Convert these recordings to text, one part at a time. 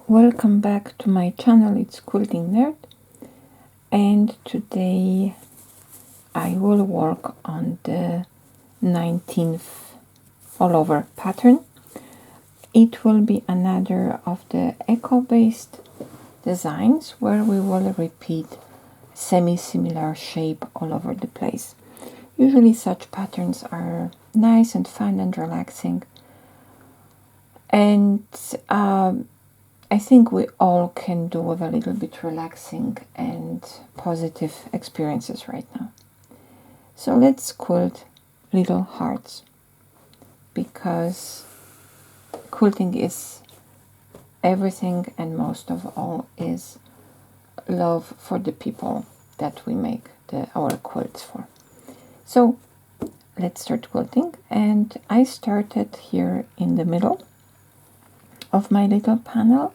Welcome back to my channel, it's Quilting Nerd, and today I will work on the 19th all over pattern. It will be another of the echo-based designs where we will repeat semi-similar shape all over the place. Usually such patterns are nice and fun and relaxing, and I think we all can do with a little bit relaxing and positive experiences right now. So let's quilt little hearts, because quilting is everything, and most of all is love for the people that we make our quilts for. So let's start quilting, and I started here in the middle of my little panel,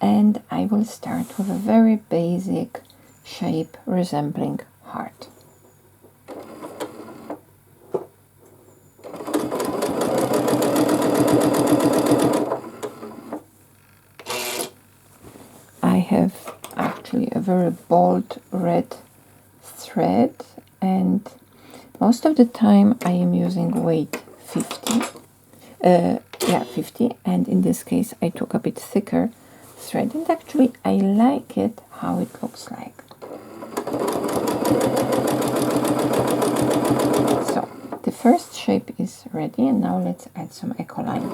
and I will start with a very basic shape resembling heart. I have actually a very bold red thread, and most of the time I am using weight 50. 50, and in this case I took a bit thicker thread, and actually I like it how it looks like. So the first shape is ready, and now let's add some echo line.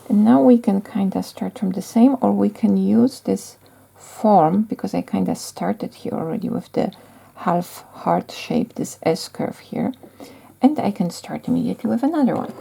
And now we can kind of start from the same, or we can use this form, because I kind of started here already with the half heart shape, this S curve here, and I can start immediately with another one.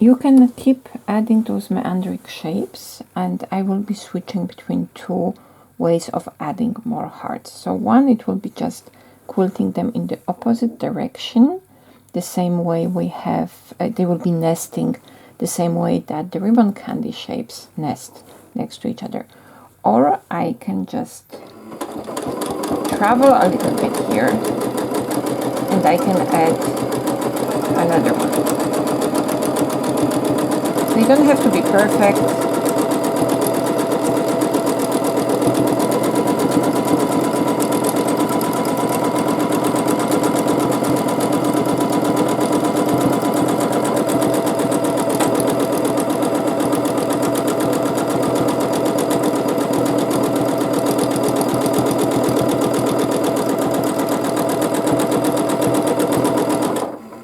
You can keep adding those meanderic shapes, and I will be switching between two ways of adding more hearts. So one, it will be just quilting them in the opposite direction, the same way we have, they will be nesting the same way that the ribbon candy shapes nest next to each other. Or I can just travel a little bit here, and I can add another one. They don't have to be perfect.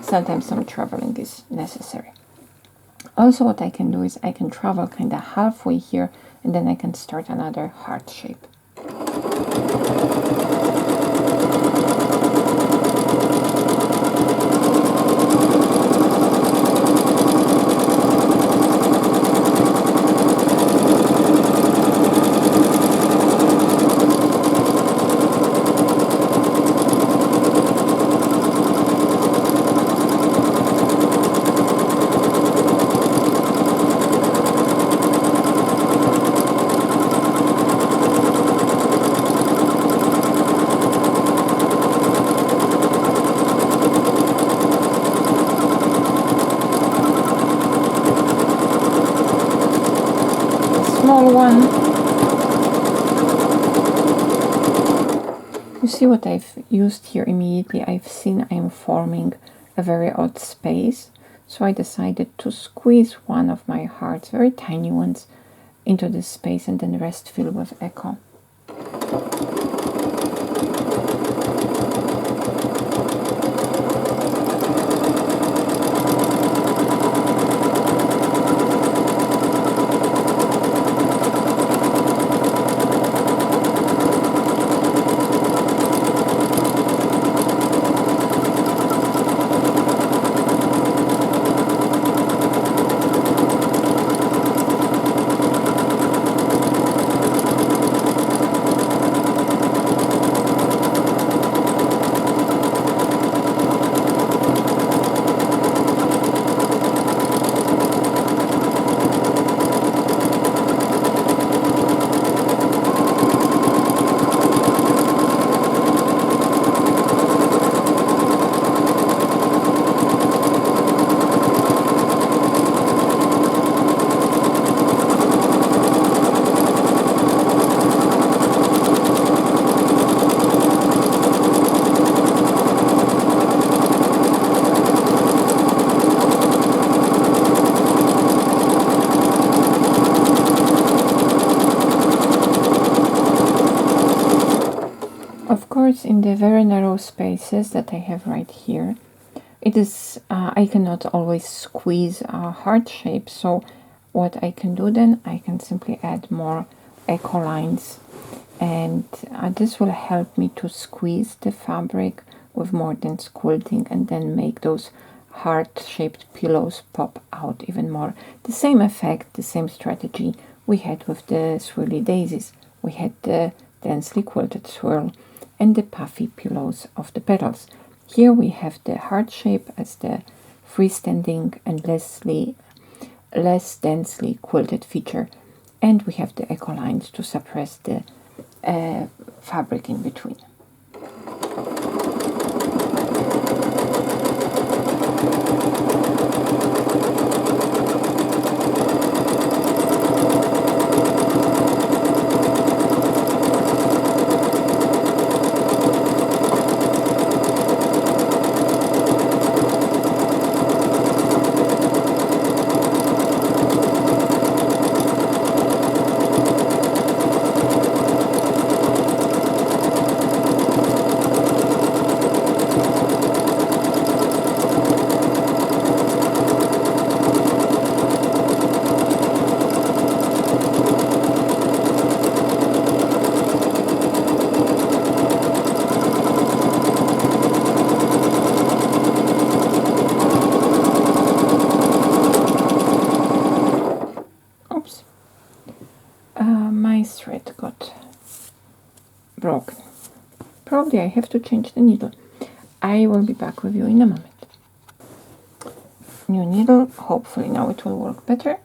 Sometimes some traveling is necessary. Also, what I can do is I can travel kind of halfway here, and then I can start another heart shape. Small one. You see what I've used here immediately? I've seen I'm forming a very odd space, so I decided to squeeze one of my hearts, very tiny ones, into this space, and then the rest fill with echo. in the very narrow spaces that I have right here, it is I cannot always squeeze a heart shape, so what I can do then, I can simply add more echo lines, and this will help me to squeeze the fabric with more dense quilting and then make those heart-shaped pillows pop out even more. The same effect, the same strategy we had with the swirly daisies. We had the densely quilted swirl and the puffy pillows of the petals. Here we have the heart shape as the freestanding and less densely quilted feature, and we have the echo lines to suppress the fabric in between. My thread got broken. Probably I have to change the needle. I will be back with you in a moment. New needle, hopefully now it will work better.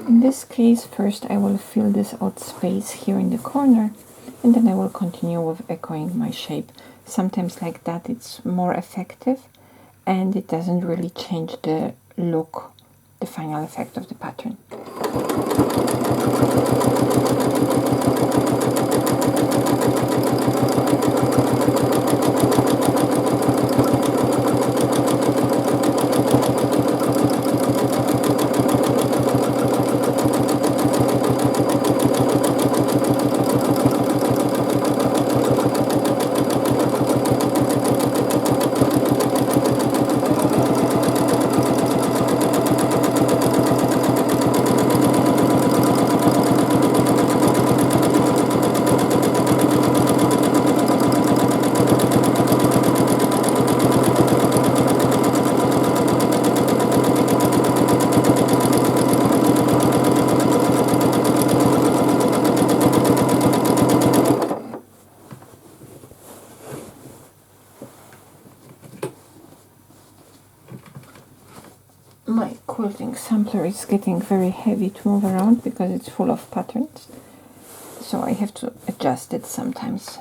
In this case, first I will fill this odd space here in the corner, and then I will continue with echoing my shape. Sometimes like that it's more effective, and it doesn't really change the look, the final effect of the pattern. My quilting sampler is getting very heavy to move around because it's full of patterns, so I have to adjust it sometimes.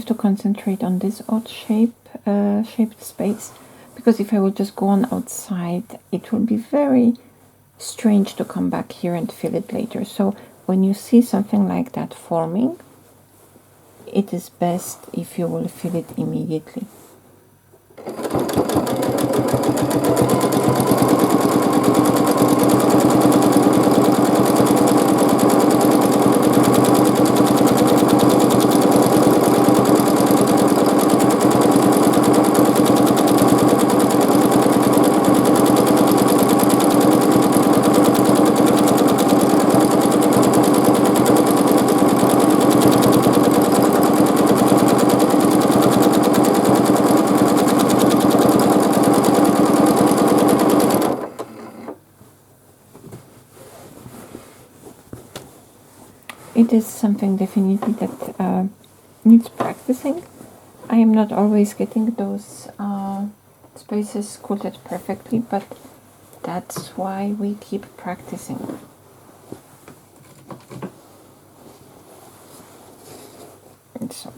have to concentrate on this odd shaped space, because if I will just go on outside, it will be very strange to come back here and fill it later. So when you see something like that forming, it is best if you will fill it immediately. It is something definitely that needs practicing. I am not always getting those spaces quilted perfectly, but that's why we keep practicing. And so,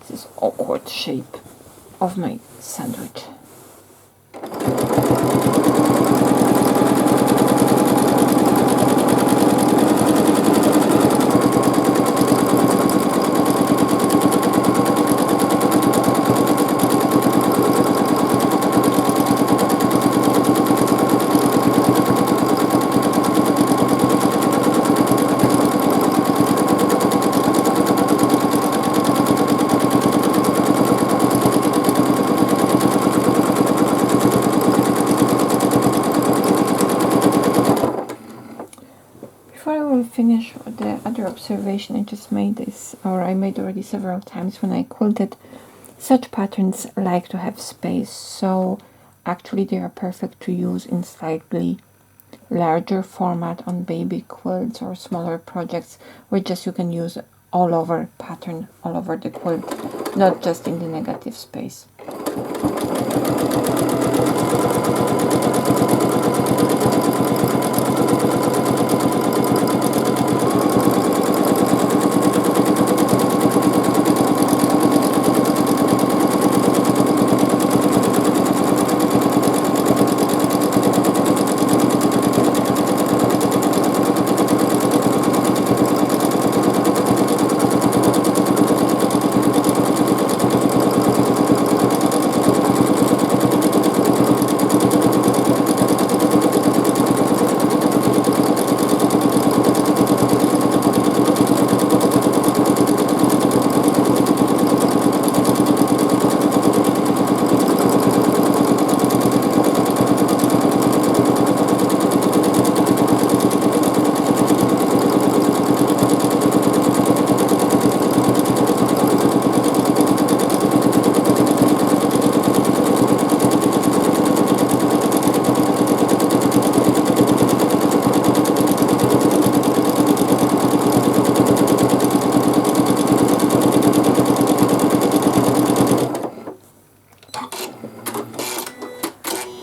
this awkward shape of my sandwich. Finish the other observation I just made is, or I made already several times when I quilted, such patterns like to have space, so actually they are perfect to use in slightly larger format on baby quilts or smaller projects where just you can use all over pattern all over the quilt, not just in the negative space.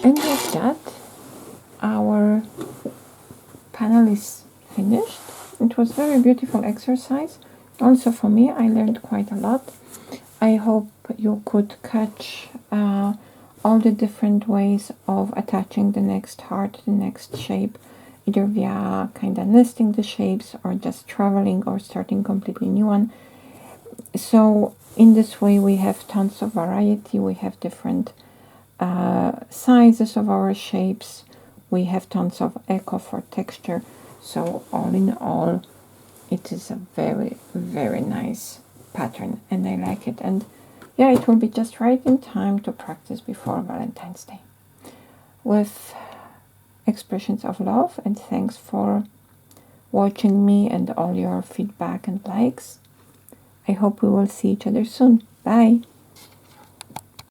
And with that, our panel is finished. It was a very beautiful exercise. Also for me, I learned quite a lot. I hope you could catch all the different ways of attaching the next heart, the next shape, either via kind of nesting the shapes or just traveling or starting completely new one. So in this way we have tons of variety, we have different sizes of our shapes, we have tons of echo for texture. So all in all, it is a very, very nice pattern and I like it. And yeah, it will be just right in time to practice before Valentine's Day. With expressions of love and thanks for watching me and all your feedback and likes. I hope we will see each other soon. Bye!